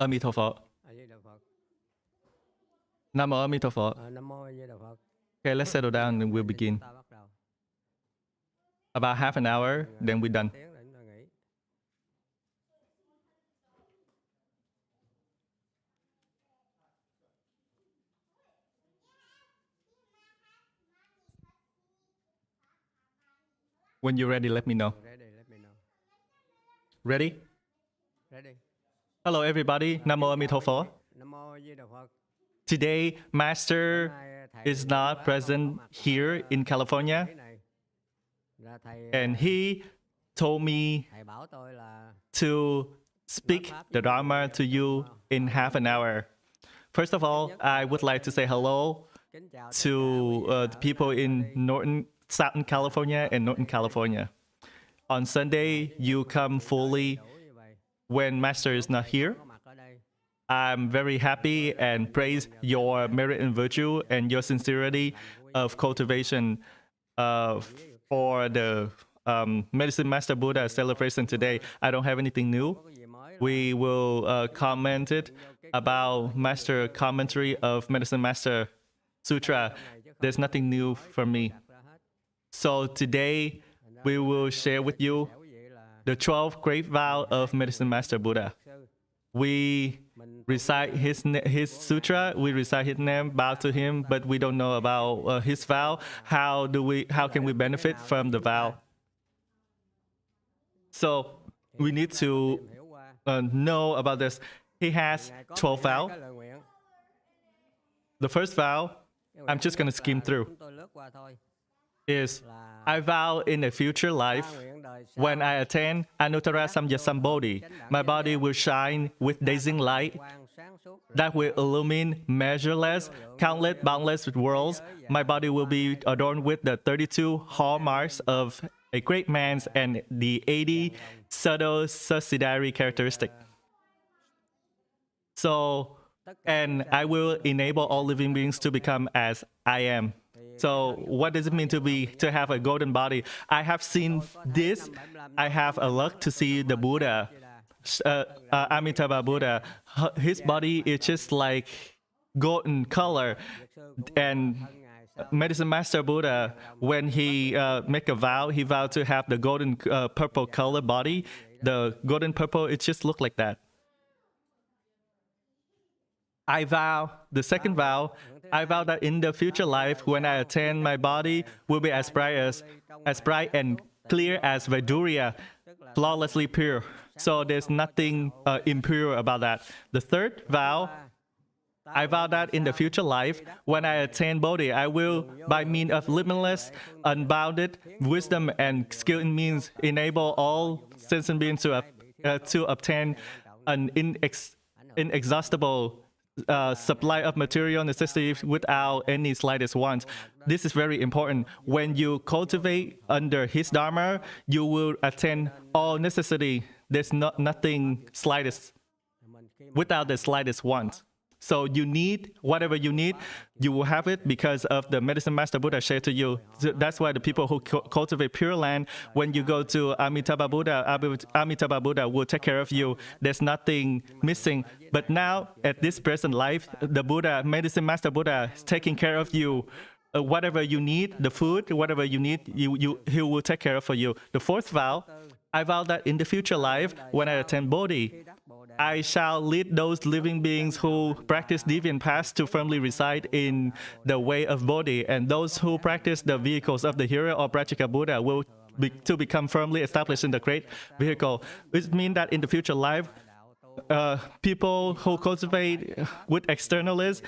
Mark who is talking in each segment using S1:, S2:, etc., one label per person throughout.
S1: Emitofuo. Namo Emitofuo. Okay, let's settle down and we'll begin. About half an hour, then we're done. When you're ready, let me know. Ready? Hello, everybody. Namo Emitofuo. Today, Master is not present here in California, and he told me to speak the Dharma to you in half an hour. First of all, I would like to say hello to the people in Southern California and Northern California. On Sunday, you come fully when Master is not here. I'm very happy and praise your merit and virtue and your sincerity of cultivation for the Medicine Master Buddha celebration today. I don't have anything new. We will comment it about Master commentary of Medicine Master Sutra. There's nothing new for me. So today we will share with you the 12 great vows of Medicine Master Buddha. We recite his sutra, we recite his name, bow to him, but we don't know about his vow. How can we benefit from the vow? So we need to know about this. He has 12 vows. The first vow, I'm just going to skim through, is I vow in a future life, when I attain Anuttara Samyasambodhi, my body will shine with dazzling light that will illumine measureless, countless, boundless worlds. My body will be adorned with the 32 hallmarks of a great man's and the 80 subtle subsidiary characteristics. So, and I will enable all living beings to become as I am. So what does it mean to have a golden body? I have seen this. I have a luck to see the Buddha, Amitabha Buddha. His body is just like golden color. And Medicine Master Buddha, when he make a vow, he vowed to have the golden purple color body. The golden purple, it just looked like that. I vow, the second vow, I vow that in the future life, when I attain, my body will be as bright and clear as Vaidurya, flawlessly pure. So there's nothing impure about that. The third vow, I vow that in the future life, when I attain Bodhi, I will, by means of limitless, unbounded wisdom and skill in means, enable all sentient beings to obtain an inexhaustible supply of material necessities without any slightest want. This is very important. When you cultivate under his Dharma, you will attain all necessity. There's nothing slightest without the slightest want. So you need whatever you need, you will have it because of the Medicine Master Buddha shared to you. So that's why the people who cultivate Pure Land, when you go to Amitabha Buddha will take care of you. There's nothing missing. But now, at this present life, the Buddha, Medicine Master Buddha, is taking care of you. Whatever you need, the food, whatever you need, he will take care of for you. The fourth vow, I vow that in the future life, when I attain Bodhi, I shall lead those living beings who practice deviant paths to firmly reside in the way of Bodhi, and those who practice the vehicles of the hero or Prajika Buddha will become firmly established in the great vehicle. Which means that in the future life, people who cultivate with externalists,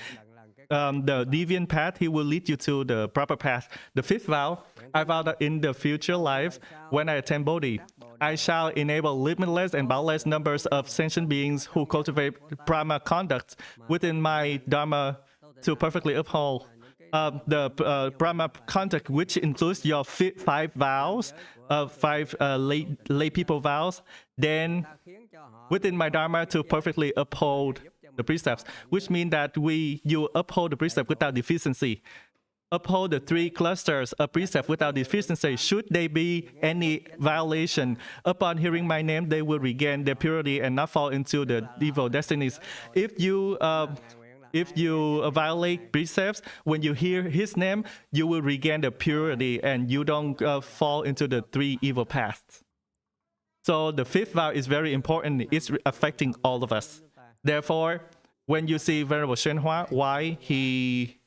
S1: the deviant path, he will lead you to the proper path. The fifth vow, I vow that in the future life, when I attain Bodhi, I shall enable limitless and boundless numbers of sentient beings who cultivate Brahma conduct within my Dharma to perfectly uphold the Brahma conduct, which includes your 5 vows, 5 lay people vows, then within my Dharma to perfectly uphold the precepts, which means that you uphold the precept without deficiency. uphold the three clusters of precepts without deficiency. Should there be any violation, upon hearing my name, they will regain their purity and not fall into the evil destinies. If you violate precepts, when you hear his name, you will regain the purity and you don't fall into the three evil paths. So the fifth vow is very important. It's affecting all of us. Therefore, when you see Venerable YongHua, why he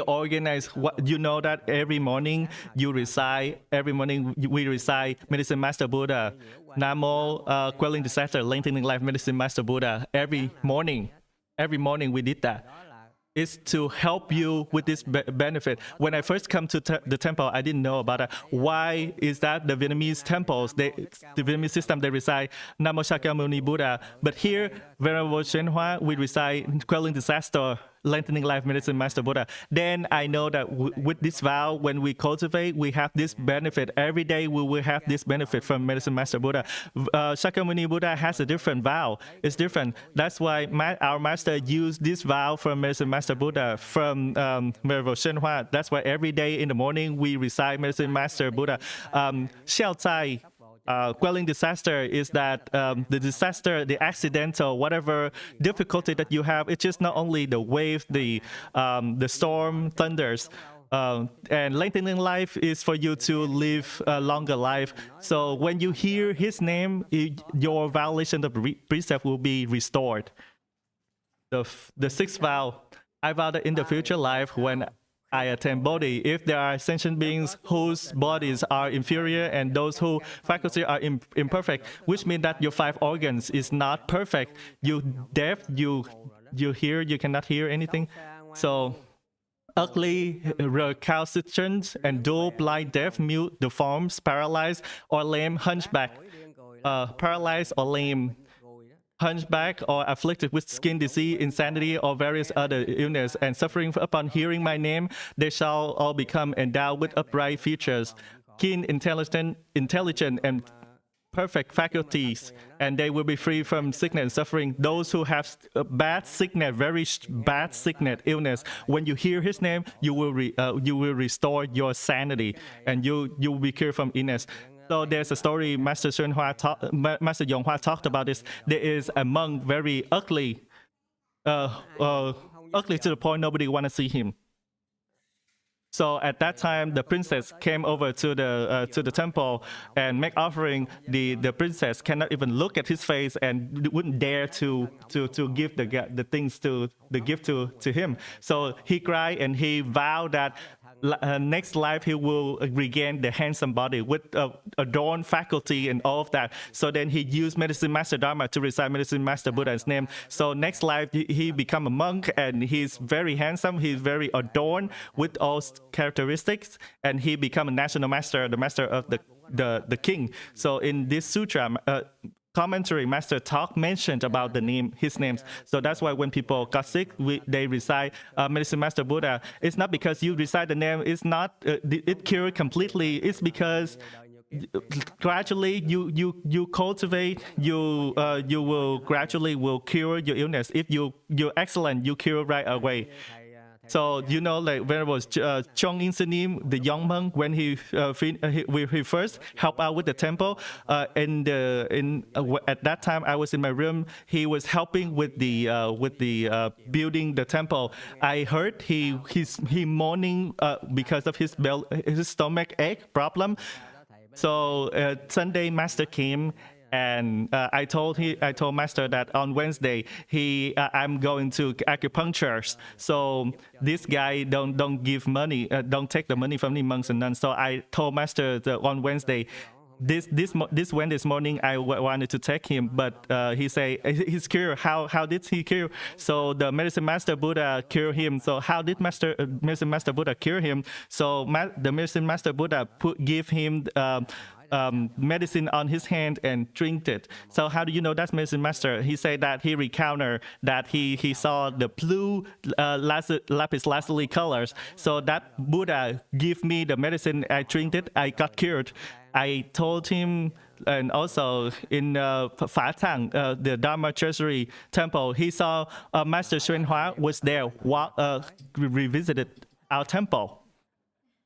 S1: organized, what you know, that every morning you recite, we recite Medicine Master Buddha, Namo, quelling disaster, lengthening life, Medicine Master Buddha. Every morning we did that. It's to help you with this benefit. When I first come to the temple, I didn't know about that. Why is that the Vietnamese temples, the Vietnamese system, they recite Namo Shakyamuni Buddha. But here, Venerable YongHua, we recite quelling disaster, lengthening life, Medicine Master Buddha. Then I know that with this vow, when we cultivate, we have this benefit. Every day we will have this benefit from Medicine Master Buddha. Shakyamuni Buddha has a different vow. It's different. That's why our master used this vow from Medicine Master Buddha, from Venerable YongHua. That's why every day in the morning we recite Medicine Master Buddha. Xiao Cai, quelling disaster is that the disaster, the accidental, whatever difficulty that you have, it's just not only the wave, the storm, thunders. And lengthening life is for you to live a longer life. So when you hear his name, your violation of precept will be restored. The sixth vow, I vow that in the future life, when I attain Bodhi, if there are sentient beings whose bodies are inferior and those whose faculties are imperfect, which means that your five organs is not perfect. You deaf, you hear, you cannot hear anything. So ugly, recalcitrant, and dull, blind, deaf, mute, deformed, paralyzed, or lame, hunchback, paralyzed or lame, hunchback, or afflicted with skin disease, insanity, or various other illness, and suffering upon hearing my name, they shall all become endowed with upright features, keen, intelligent, and perfect faculties, and they will be free from sickness and suffering. Those who have bad sickness, very bad sickness, illness, when you hear his name, you will restore your sanity, and you will be cured from illness. So there's a story Master YongHua talked about this. There is a monk, very ugly, ugly to the point nobody want to see him. So at that time, the princess came over to the temple and make offering. The princess cannot even look at his face and wouldn't dare to give the things to the gift to him. So he cried and he vowed that next life he will regain the handsome body with adorned faculty and all of that. So then he used Medicine Master Dharma to recite Medicine Master Buddha's name. So next life he become a monk and he's very handsome, he's very adorned with all characteristics, and he become a national master, the master of the king. So in this sutra, commentary, Master Talk mentioned about his names. So that's why when people got sick, they recite Medicine Master Buddha. It's not because you recite the name, it's not it cured completely. It's because gradually you cultivate, you will gradually cure your illness. If you're excellent, you cure right away. So you know, like Venerable Chong In Sanim, the young monk, when he first helped out with the temple, at that time I was in my room. He was helping with the building the temple. I heard he mourning because of his stomach ache problem. So Sunday Master came. And I told Master that on Wednesday I'm going to acupuncture. So this guy don't give money, don't take the money from the monks and nuns. So I told Master that on Wednesday, this Wednesday morning I wanted to take him, but he say he's cured. How did he cure? So the Medicine Master Buddha cure him. So how did Medicine Master Buddha cure him? So the Medicine Master Buddha give him medicine on his hand and drink it. So how do you know that's medicine master? He said that he recounted that he saw the blue lapis lazuli colors. So that Buddha give me the medicine. I drink it. I got cured. I told him, and also in Phá Thang, the Dharma Treasury Temple, he saw Master YongHua was there, revisited our temple.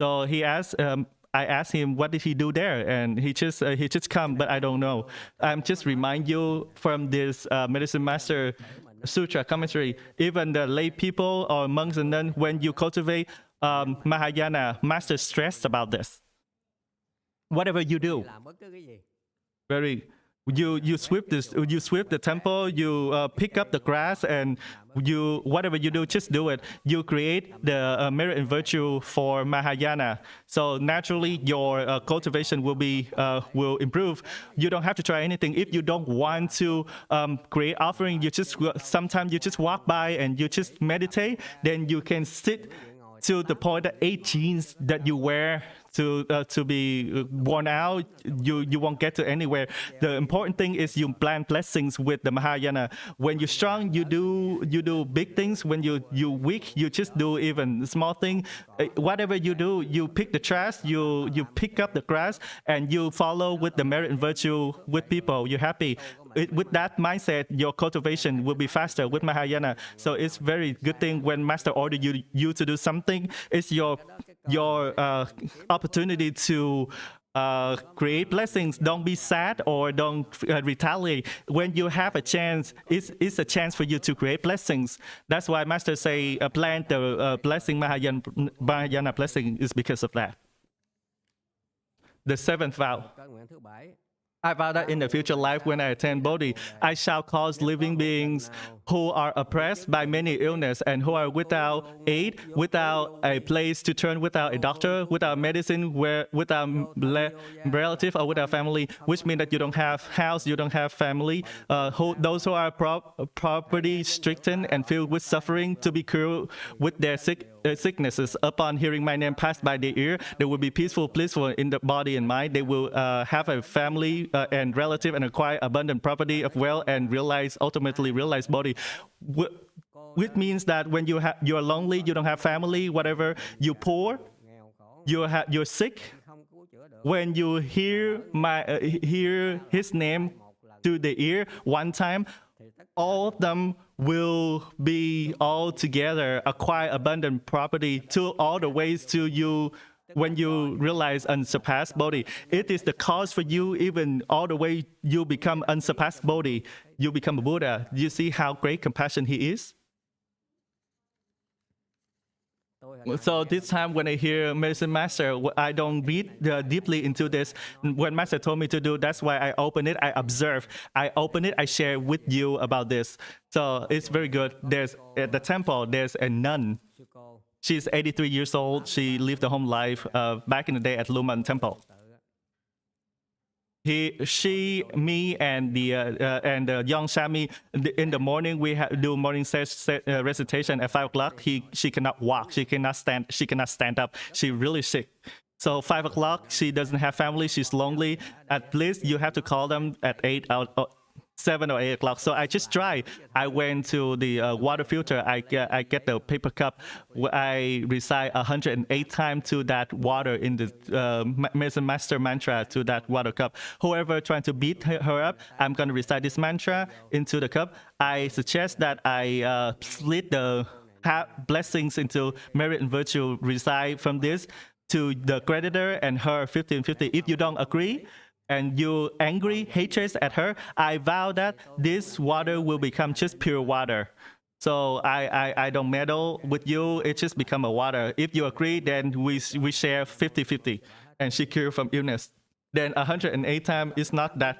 S1: So he asked, I asked him, what did he do there? And he just come, but I don't know. I'm just remind you from this Medicine Master Sutra commentary, even the lay people or monks and nuns, when you cultivate Mahayana, Master stressed about this. Whatever you do, you sweep the temple, you pick up the grass, and whatever you do, just do it. You create the merit and virtue for Mahayana. So naturally, your cultivation will improve. You don't have to try anything. If you don't want to create offering, sometimes you just walk by and you just meditate. Then you can sit to the point that 8 jeans that you wear to be worn out, you won't get to anywhere. The important thing is you plant blessings with the Mahayana. When you're strong, you do big things. When you weak, you just do even small thing. Whatever you do, you pick the trash, you pick up the grass, and you follow with the merit and virtue with people. You're happy. With that mindset, your cultivation will be faster with Mahayana. So it's very good thing when Master order you to do something. It's your opportunity to create blessings. Don't be sad or don't retaliate. When you have a chance, it's a chance for you to create blessings. That's why Master say plant the blessing Mahayana blessing is because of that. The 7th vow. I vow that in the future life, when I attain Bodhi, I shall cause living beings who are oppressed by many illness and who are without aid, without a place to turn, without a doctor, without medicine, without relative or without family, which means that you don't have house, you don't have family. Those who are property stricken and filled with suffering, to be cured with their sicknesses. Upon hearing my name pass by their ear, they will be peaceful, blissful in the body and mind. They will have a family and relative and acquire abundant property of wealth and ultimately realize Bodhi. Which means that when you're lonely, you don't have family, whatever, you're poor, you're sick. When you hear his name to the ear one time, all of them will be all together, acquire abundant property to all the ways to you. When you realize unsurpassed Bodhi, it is the cause for you, even all the way you become unsurpassed Bodhi, you become a Buddha. You see how great compassion he is? So this time when I hear Medicine Master, I don't read deeply into this. When Master told me to do, that's why I open it, I observe. I open it, I share with you about this. So it's very good. There's at the temple, there's a nun. She's 83 years old. She lived a home life back in the day at Luman Temple. Me, and the young Shami, in the morning we do morning recitation at 5 o'clock. She cannot walk. She cannot stand. She cannot stand up. She's really sick. So 5 o'clock, she doesn't have family. She's lonely. At least you have to call them at 7 or 8 o'clock. So I just try. I went to the water filter. I get the paper cup. I recite 108 times to that water in the Medicine Master mantra to that water cup. Whoever trying to beat her up, I'm going to recite this mantra into the cup. I suggest that I split the blessings into merit and virtue. Recite from this to the creditor and her 50-50. If you don't agree, and you angry, hatred at her, I vow that this water will become just pure water. So I don't meddle with you, it just become a water. If you agree, then we share 50-50. And she cured from illness. Then 108 times is not that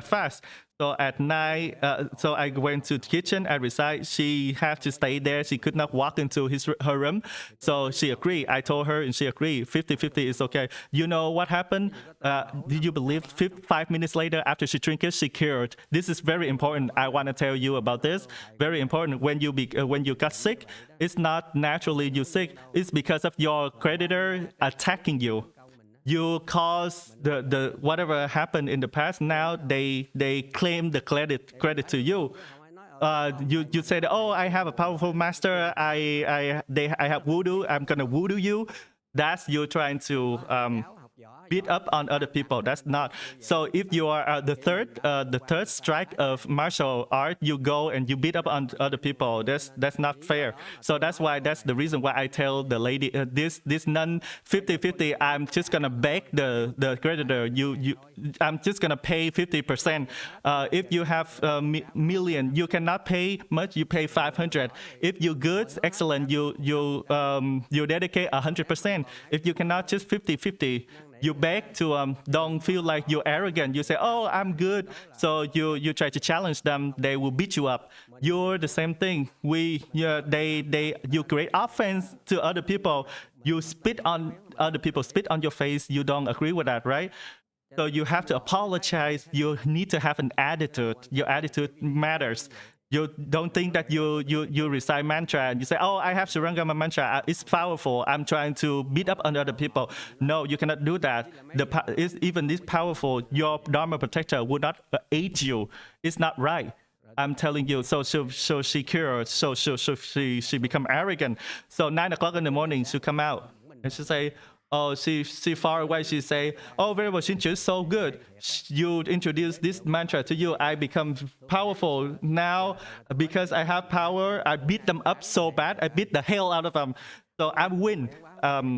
S1: fast. So at night, so I went to the kitchen, I recite, she had to stay there, she could not walk into her room. So she agreed, I told her and she agreed, 50-50 is okay. You know what happened? Did you believe 5 minutes later after she drank it, she cured. This is very important, I want to tell you about this. Very important, when you got sick, it's not naturally you sick, it's because of your creditor attacking you. You cause the whatever happened in the past. Now they claim the credit to you. You say that, oh, I have a powerful master. I have voodoo. I'm gonna voodoo you. That's you trying to beat up on other people. That's not. So if you are the third strike of martial art, you go and you beat up on other people. That's not fair. So that's the reason why I tell the lady this nun 50-50. I'm just gonna beg the creditor. I'm just gonna pay 50%. If you have million, you cannot pay much. You pay 500. If you good, excellent. You dedicate 100%. If you cannot, just 50-50. You beg to don't feel like you're arrogant. You say, oh, I'm good. So you try to challenge them. They will beat you up. You're the same thing. You create offense to other people. You spit on other people, spit on your face. You don't agree with that, right? So you have to apologize. You need to have an attitude. Your attitude matters. You don't think that you recite mantra and you say, oh, I have Surangama mantra. It's powerful. I'm trying to beat up on other people. No, you cannot do that. Even this powerful, your Dharma protector would not aid you. It's not right. I'm telling you. So she cured. So she become arrogant. So 9 o'clock in the morning, she come out and she say, oh, she far away. She say, oh, very well, Shinchu, so good. You introduce this mantra to you. I become powerful now because I have power. I beat them up so bad. I beat the hell out of them. So I win.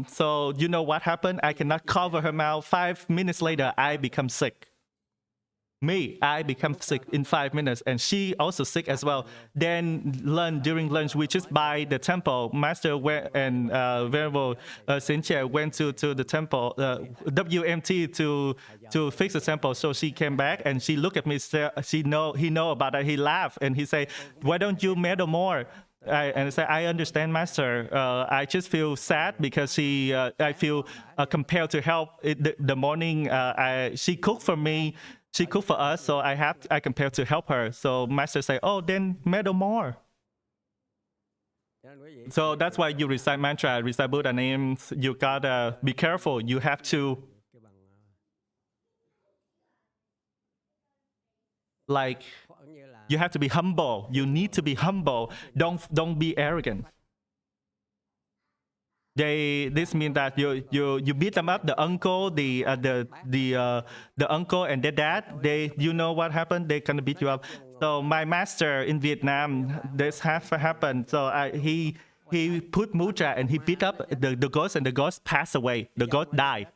S1: So you know what happened? I cannot cover her mouth. 5 minutes later, I become sick. I become sick in 5 minutes, and she also sick as well. Then during lunch, we just by the temple. Master and Venerable Xian went to the temple, WMT to fix the temple. So she came back and she looked at me. He know about that. He laughed and he said, "Why don't you meddle more?" And I said, I understand, Master. I just feel sad because I feel compelled to help. The morning she cooked for me. She cooked for us, so I compelled to help her. So Master say, oh, then meddle more. So that's why you recite mantra, recite Buddha names. You gotta be careful. You have to you have to be humble. You need to be humble. Don't be arrogant. This means that you beat them up. The uncle, the uncle and the dad. You know what happened? They gonna beat you up. So my master in Vietnam, this has happened. So he put mudra and he beat up the ghost, and the ghost passed away. The ghost died.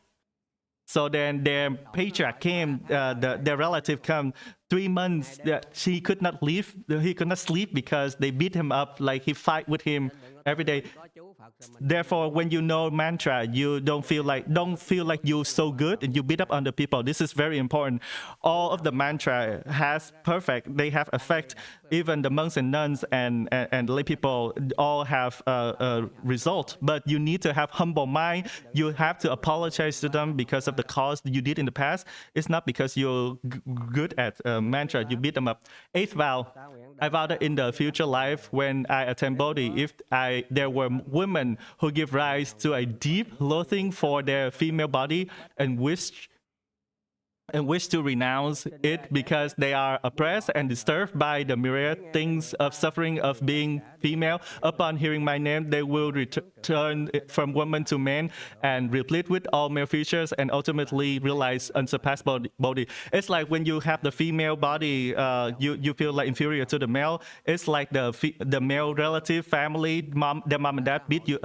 S1: So then their patriarch came, their relative come. 3 months, he could not leave. He could not sleep because they beat him up. Like he fight with him every day. Therefore, when you know mantra, you don't feel like you're so good and you beat up on the people. This is very important. All of the mantra has perfect. They have effect. Even the monks and nuns and lay people all have a result. But you need to have humble mind. You have to apologize to them because of the cause you did in the past. It's not because you're good at mantra. You beat them up. 8th vow. I vowed that in the future life, when I attain Bodhi, if there were women who give rise to a deep loathing for their female body and wish to renounce it because they are oppressed and disturbed by the myriad things of suffering of being female. Upon hearing my name, they will return from woman to man and replete with all male features and ultimately realize unsurpassed body. It's like when you have the female body, you feel like inferior to the male. It's like the male relative family, their mom and dad beat you,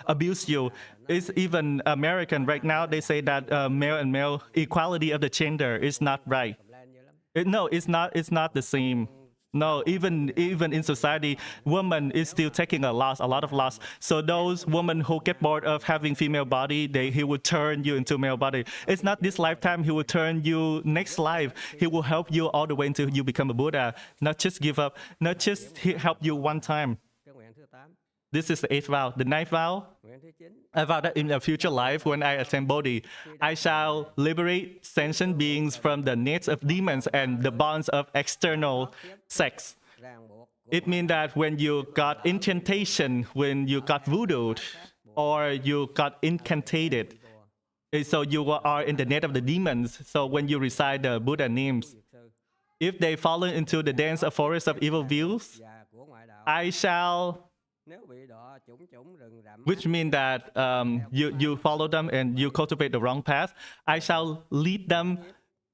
S1: abuse you. It's even American right now. They say that male and male equality of the gender is not right. No, it's not. It's not the same. No, even in society, woman is still taking a lot of loss. So those women who get bored of having female body, he will turn you into male body. It's not this lifetime. He will turn you next life. He will help you all the way until you become a Buddha. Not just give up. Not just help you one time. This is the 8th vow. The 9th vow, I vow that in a future life, when I attain Bodhi, I shall liberate sentient beings from the nets of demons and the bonds of external sex. It means that when you got incantation, when you got voodooed, or you got incantated, So you are in the net of the demons. So when you recite the Buddha names, if they fall into the dense forest of evil views, I shall, which means that you follow them and you cultivate the wrong path, I shall lead them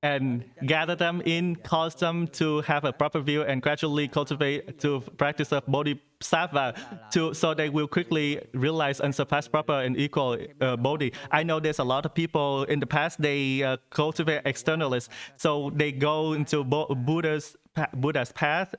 S1: and gather them in, cause them to have a proper view, and gradually cultivate to practice of bodhisattva, so they will quickly realize unsurpassed, proper, and equal bodhi. I know there's a lot of people in the past, they cultivate externalists, so they go into Buddha's path.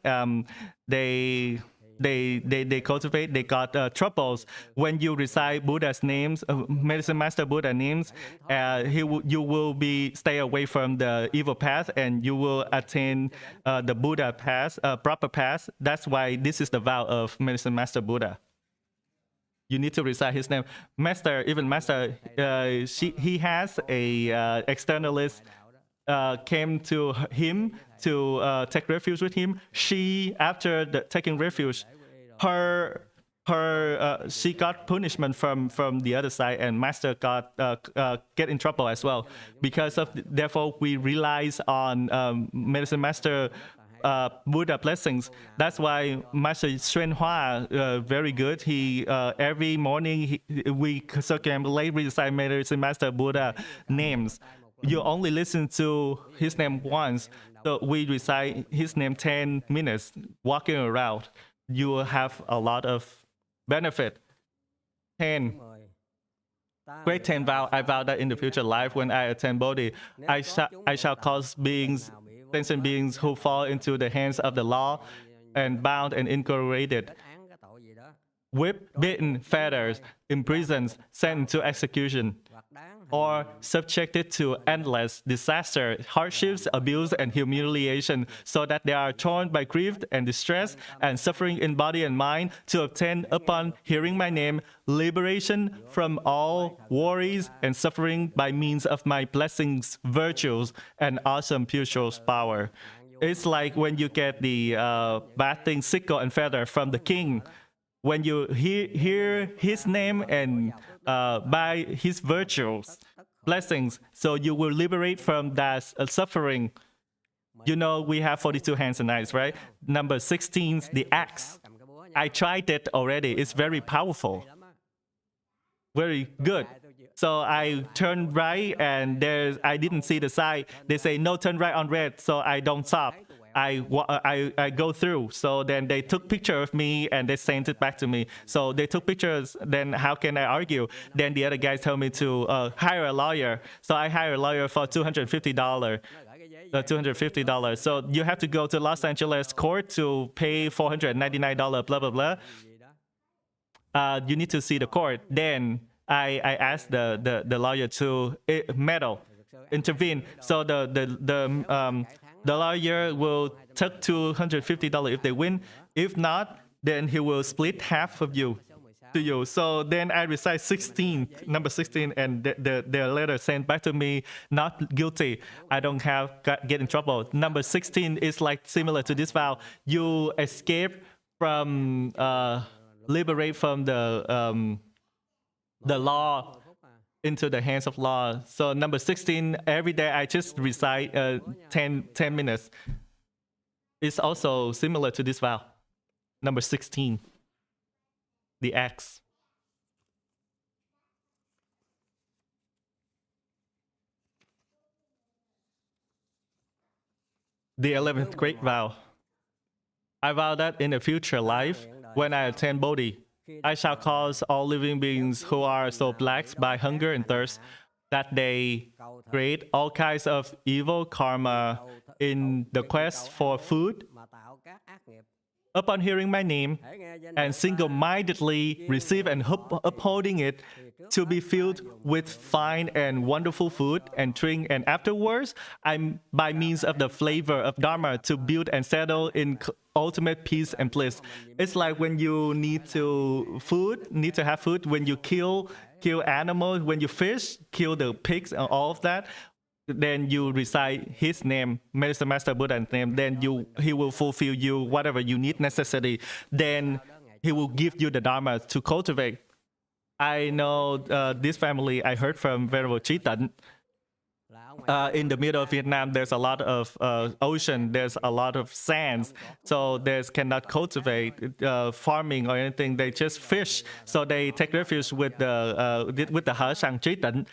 S1: They cultivate, they got troubles. When you recite Buddha's names, Medicine Master Buddha names, you will stay away from the evil path, and you will attain the Buddha path, proper path. That's why this is the vow of Medicine Master Buddha. You need to recite his name. Master, he has a externalist came to him to take refuge with him. She, after taking refuge, she got punishment from the other side, and Master get in trouble as well. Because of therefore, we relies on Medicine Master Buddha blessings. That's why Master YongHua very good. He every morning we circumambulate recite Medicine Master Buddha names. You only listen to his name once. So we recite his name 10 minutes, walking around. You will have a lot of benefit. 10. Great 10 vow. I vow that in the future life, when I attain Bodhi, I shall cause sentient beings who fall into the hands of the law and bound and incarcerated, whipped, beaten, fetters, imprisoned, sent to execution, or subjected to endless disaster, hardships, abuse, and humiliation, so that they are torn by grief and distress and suffering in body and mind, to obtain, upon hearing my name, liberation from all worries and suffering by means of my blessings, virtues, and awesome spiritual power. It's like when you get the bathing sickle and feather from the king. When you hear his name and by his virtues, blessings, so you will liberate from that suffering. You know, we have 42 hands and eyes, right? Number 16, the axe. I tried it already. It's very powerful. Very good. So I turned right, and I didn't see the sign. They say, no, turn right on red, so I don't stop. I go through. So then they took picture of me and they sent it back to me. So they took pictures. Then how can I argue? Then the other guys told me to hire a lawyer. So I hired a lawyer for $250. $250. So you have to go to Los Angeles court to pay $499. Blah blah blah. You need to see the court. Then I asked the lawyer to intervene. So the lawyer will take $250 if they win. If not, then he will split half of you to you. So then I recite number 16, and the letter sent back to me, not guilty. I don't get in trouble. Number 16 is like similar to this vow. You escape from, liberate from the law into the hands of law. So number 16, every day I just recite 10 minutes. It's also similar to this vow. Number 16, the axe. The 11th great vow. I vow that in a future life, when I attain Bodhi, I shall cause all living beings who are so plagued by hunger and thirst that they create all kinds of evil karma in the quest for food, upon hearing my name and single-mindedly receive and upholding it, to be filled with fine and wonderful food and drink, and afterwards, by means of the flavor of Dharma, to build and settle in ultimate peace and bliss. It's like when you need to have food, when you kill animals, when you fish, kill the pigs and all of that, then you recite his name, Medicine Master Buddha's name, then he will fulfill you whatever you need necessary. Then he will give you the Dharma to cultivate. I know this family I heard from Venerable Trí Tịnh. In the middle of Vietnam, there's a lot of ocean, there's a lot of sands, so they cannot cultivate farming or anything. They just fish, so they take refuge with the Hở Sằng Trí Tịnh.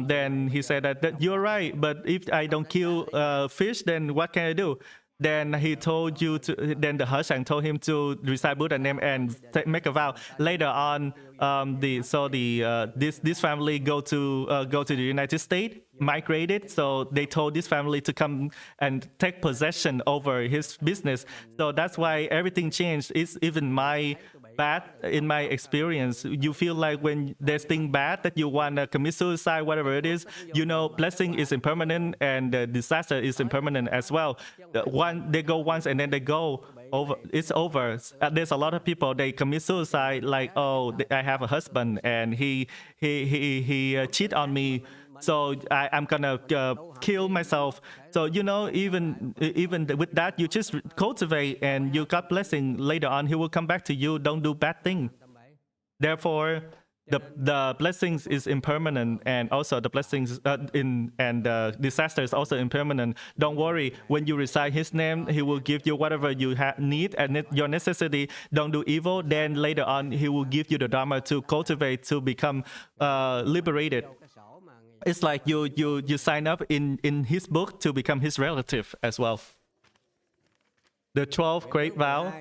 S1: Then he said that you're right, but if I don't kill fish, then what can I do? Then he told you to. Then the Hở Sằng told him to recite Buddha name and make a vow. Later on, this family go to the United States, migrated. So they told this family to come and take possession over his business. So that's why everything changed. It's even my bad in my experience. You feel like when there's thing bad that you want to commit suicide, whatever it is, blessing is impermanent and disaster is impermanent as well. They go once and then they go over. It's over. There's a lot of people, they commit suicide like, oh, I have a husband and he cheat on me, so I'm gonna kill myself. So even with that, you just cultivate and you got blessing. Later on, he will come back to you. Don't do bad thing. Therefore, the blessings is impermanent, and also the blessings disaster is also impermanent. Don't worry. When you recite his name, he will give you whatever you need and your necessity. Don't do evil. Then later on, he will give you the Dharma to cultivate, to become liberated. It's like you sign up in his book to become his relative as well. The 12th great vow.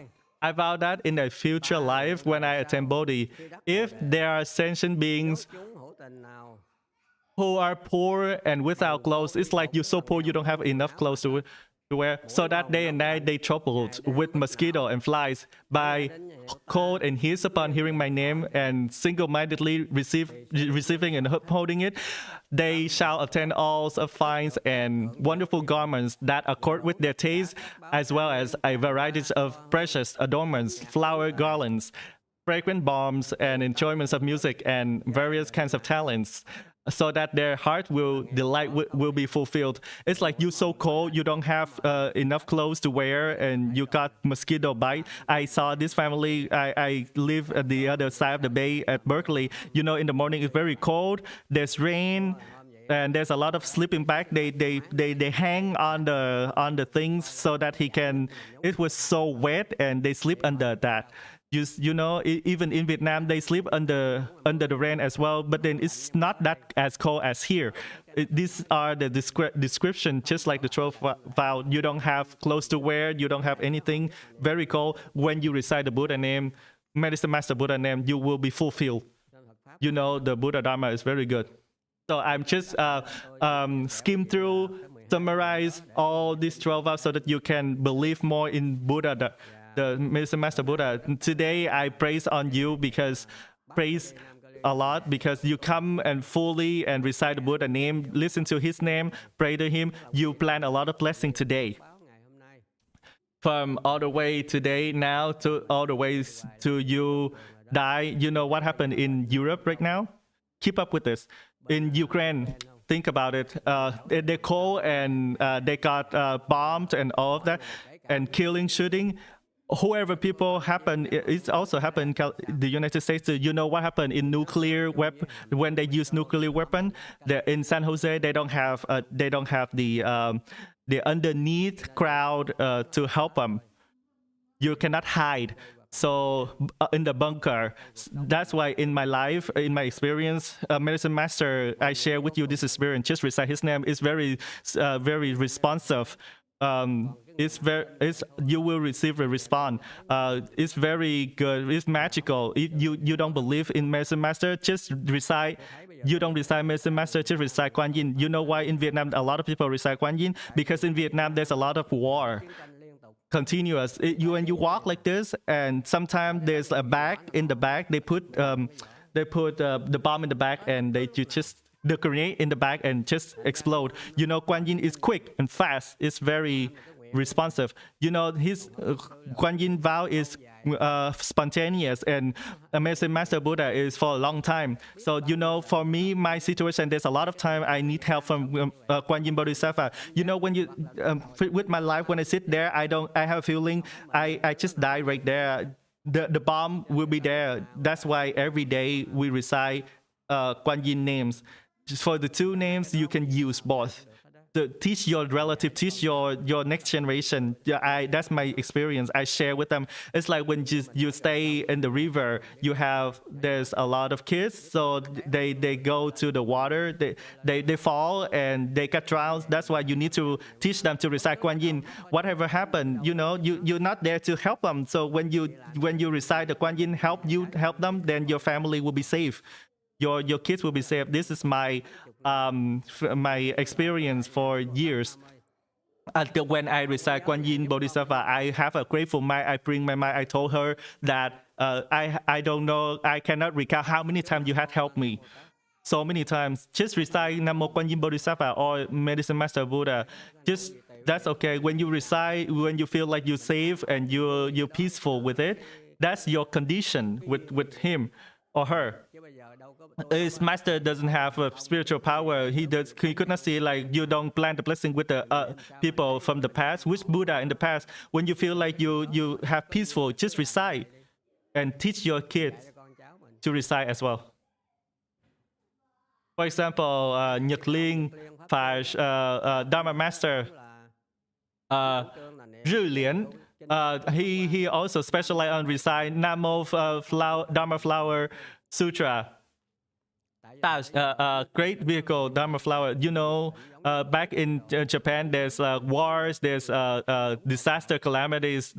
S1: I vow that in a future life, when I attain Bodhi, if there are sentient beings who are poor and without clothes, it's like you're so poor you don't have enough clothes to wear. So that day and night they troubled with mosquito and flies. By cold and heat upon hearing my name and single-mindedly receiving and upholding it, they shall attain all of fines and wonderful garments that accord with their taste, as well as a variety of precious adornments, flower garlands, fragrant balms, and enjoyments of music and various kinds of talents, so that their heart will will be fulfilled. It's like you so cold, you don't have enough clothes to wear, and you got mosquito bite. I saw this family. I live at the other side of the bay at Berkeley. In the morning it's very cold. There's rain, and there's a lot of sleeping bag. They hang on the things so that he can. It was so wet, and they sleep under that. Even in Vietnam, they sleep under the rain as well, but then it's not that as cold as here. These are the description, just like the 12th vow. You don't have clothes to wear, you don't have anything, very cold. When you recite the Buddha name, Medicine Master Buddha name, you will be fulfilled. The Buddha Dharma is very good. So I'm just skim through, summarize all these 12 vows so that you can believe more in Buddha, the Medicine Master Buddha. Today I praise on you praise a lot because you come and fully and recite the Buddha name, listen to his name, pray to him. You plan a lot of blessing today. From all the way today now to all the ways to you die. What happened in Europe right now? Keep up with this. In Ukraine, think about it. They're cold and they got bombed and all of that, and killing, shooting. Whoever people happen, it's also happened in the United States. What happened in nuclear weapon when they use nuclear weapon? In San Jose, they don't have the underneath crowd to help them. You cannot hide. So in the bunker, that's why in my life, in my experience, Medicine Master, I share with you this experience. Just recite his name. It's very responsive. You will receive a response. It's very good. It's magical. If you don't believe in Medicine Master, just recite. You don't recite Medicine Master, just recite Kuan Yin. You know why in Vietnam a lot of people recite Kuan Yin? Because in Vietnam there's a lot of war. Continuous. When you walk like this, and sometimes there's a bag in the back. They put the bomb in the back, and the grenade in the back and just explode. Kuan Yin is quick and fast. It's very responsive. His Kuan Yin vow is spontaneous, and Medicine Master Buddha is for a long time. So for me, my situation, there's a lot of time I need help from Kuan Yin Bodhisattva. When with my life, when I sit there, I have a feeling I just die right there. the bomb will be there. That's why every day we recite Kuan Yin names. Just for the two names, you can use both. To teach your relative, teach your next generation. Yeah, that's my experience. I share with them. It's like when you stay in the river, there's a lot of kids, so they go to the water, they fall and they get drowned. That's why you need to teach them to recite Kuan Yin. Whatever happened, you're not there to help them. So when you recite the Kuan Yin, help them, then your family will be safe. Your kids will be safe. This is my experience for years. Until when I recite Kuan Yin Bodhisattva, I have a grateful mind. I bring my mind. I told her that I don't know. I cannot recount how many times you had helped me. So many times. Just recite Namo Kuan Yin Bodhisattva or Medicine Master Buddha. Just that's okay. When you recite, when you feel like you're safe and you're peaceful with it, that's your condition with him or her. His master doesn't have a spiritual power. He could not see, like, you don't plant the blessing with the people from the past. Which Buddha in the past? When you feel like you have peaceful, just recite and teach your kids to recite as well. For example, Nhật Liên, Dharma master, Rư Lian, he also specialized on recite Namo Dharma Flower Sutra. Great vehicle, Dharma Flower. Back in Japan, there's wars, there's disaster calamities.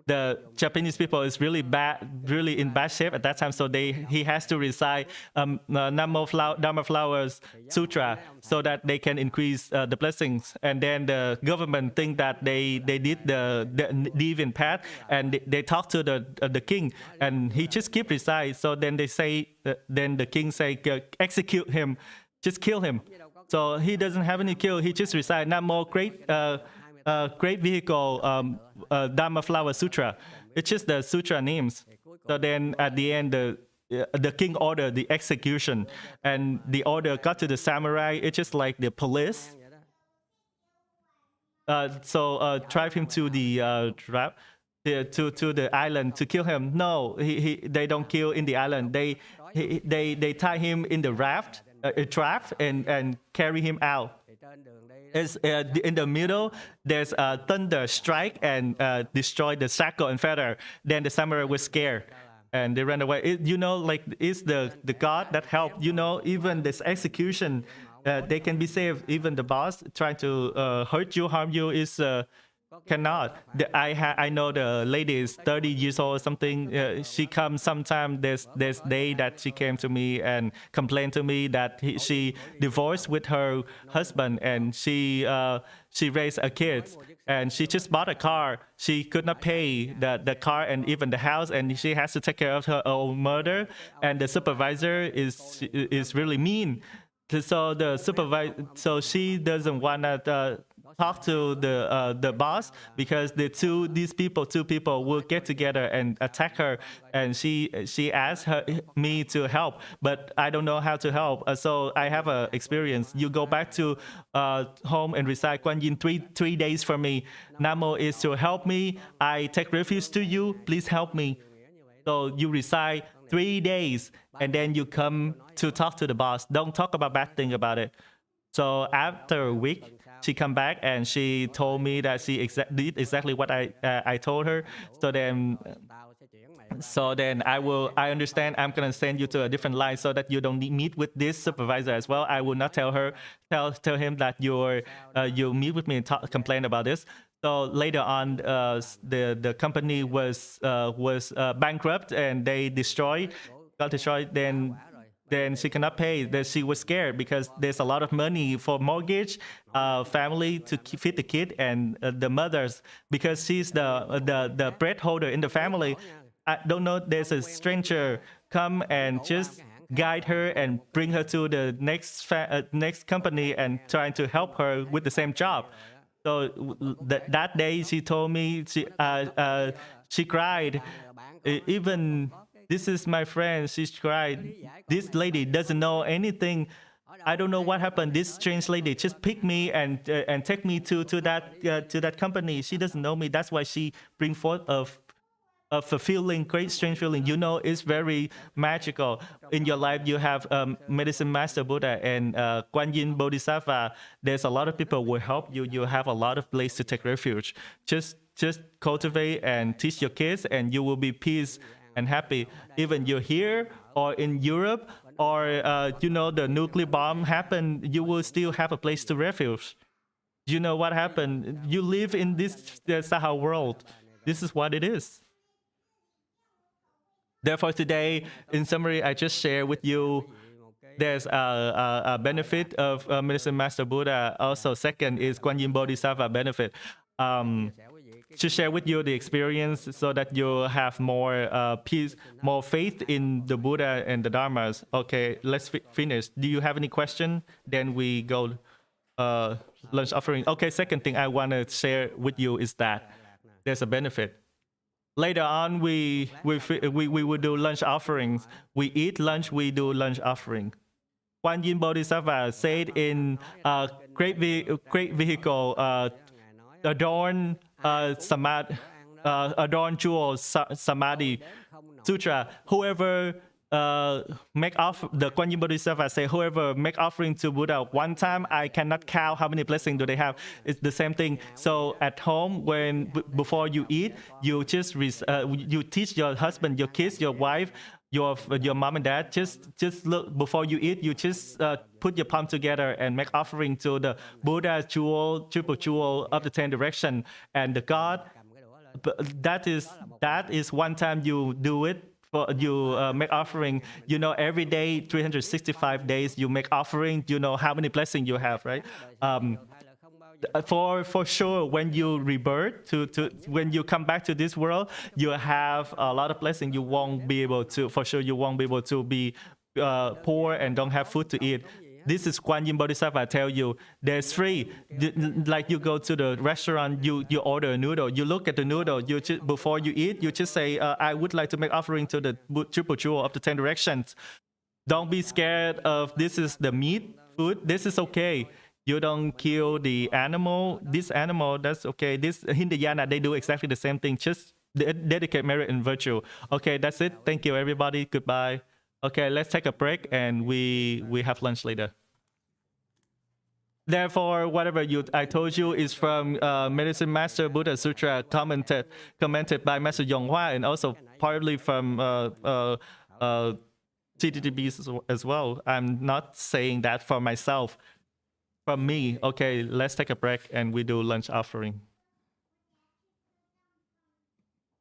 S1: The Japanese people is really in bad shape at that time. So he has to recite Namo Dharma Flowers Sutra so that they can increase the blessings. And then the government think that they did the deviant path, and they talk to the king, and he just keep recite. So then they say, then the king say, execute him, just kill him. So he doesn't have any kill. He just recite Namo great vehicle, Dharma Flower Sutra. It's just the sutra names. So then at the end, the king ordered the execution, and the order got to the samurai. It's just like the police. So drive him to the to the island to kill him. No, they don't kill in the island. They tie him in the raft, and carry him out. It's, in the middle, there's a thunder strike and destroy the shackle and feather. Then the samurai was scared and they ran away. It's the God that helped. Even this execution, they can be saved. Even the boss trying to hurt you, harm you is cannot. I know the lady is 30 years old or something. She comes sometime. There's day that she came to me and complained to me that she divorced with her husband, and she raised a kid, and she just bought a car. She could not pay the car and even the house, and she has to take care of her own mother. And the supervisor is really mean. So she doesn't want to talk to the boss, because two people will get together and attack her, and she asked me to help, but I don't know how to help. So I have a experience. You go back to home and recite Kuan Yin 3 days for me. Namo is to help me. I take refuge to you. Please help me. So you recite 3 days, and then you come to talk to the boss. Don't talk about bad thing about it. So after a week, she come back and she told me that she did exactly what I told her. So then I understand. I'm gonna send you to a different line so that you don't meet with this supervisor as well. I will not tell him that you meet with me and complain about this. So later on, the company was bankrupt and they got destroyed. Then she cannot pay. Then she was scared because there's a lot of money for mortgage, family to feed the kid, and the mothers, because she's the bread holder in the family. I don't know. There's a stranger come and just guide her and bring her to the next company and trying to help her with the same job. So that day she told me she cried. Even this is my friend. She cried. This lady doesn't know anything. I don't know what happened. This strange lady just picked me and take me to that company. She doesn't know me. That's why she bring forth of a fulfilling, great, strange feeling. You know, it's very magical. In your life, you have Medicine Master Buddha and Guan Yin Bodhisattva. There's a lot of people will help you. You have a lot of place to take refuge. Just cultivate and teach your kids, and you will be peace and happy. Even you're here or in Europe, or you know, the nuclear bomb happened, you will still have a place to refuge. You know what happened? You live in this Saha world. This is what it is. Therefore, today, in summary, I just share with you there's a benefit of Medicine Master Buddha. Also, second is Guan Yin Bodhisattva benefit. To share with you the experience so that you have more peace, more faith in the Buddha and the Dharmas. Okay, let's finish. Do you have any question? Then we go lunch offering. Okay, second thing I want to share with you is that there's a benefit. Later on, we will do lunch offerings. We eat lunch, we do lunch offering. Guan Yin Bodhisattva said in great vehicle, adorn adorn jewel samadhi sutra. Whoever make off the Guan Yin Bodhisattva say, whoever make offering to Buddha one time, I cannot count how many blessings do they have. It's the same thing. So at home, when before you eat, you just you teach your husband, your kids, your wife, your mom and dad, just look before you eat. You just put your palm together and make offering to the Buddha jewel, triple jewel of the 10 direction and the God. But that is one time you do it. You make offering, you know, every day, 365 days, you make offering, you know how many blessings you have, right? For sure, when you rebirth, when you come back to this world, you have a lot of blessings. You won't be able to, for sure, you won't be able to be poor and don't have food to eat. This is Guan Yin Bodhisattva tell you, there's free. Like you go to the restaurant, you order a noodle, you look at the noodle, before you eat, you just say, I would like to make offering to the triple jewel of the 10 directions. Don't be scared of this is the meat food. This is okay. You don't kill the animal. This animal, that's okay. This Hinayana, they do exactly the same thing. Just dedicate merit and virtue. Okay, that's it. Thank you, everybody. Goodbye. Okay, let's take a break and we have lunch later. Therefore, whatever I told you is from Medicine Master Buddha Sutra commented by Master YongHua, and also partly from TTTB as well. I'm not saying that for myself. From me. Okay, let's take a break and we do lunch offering.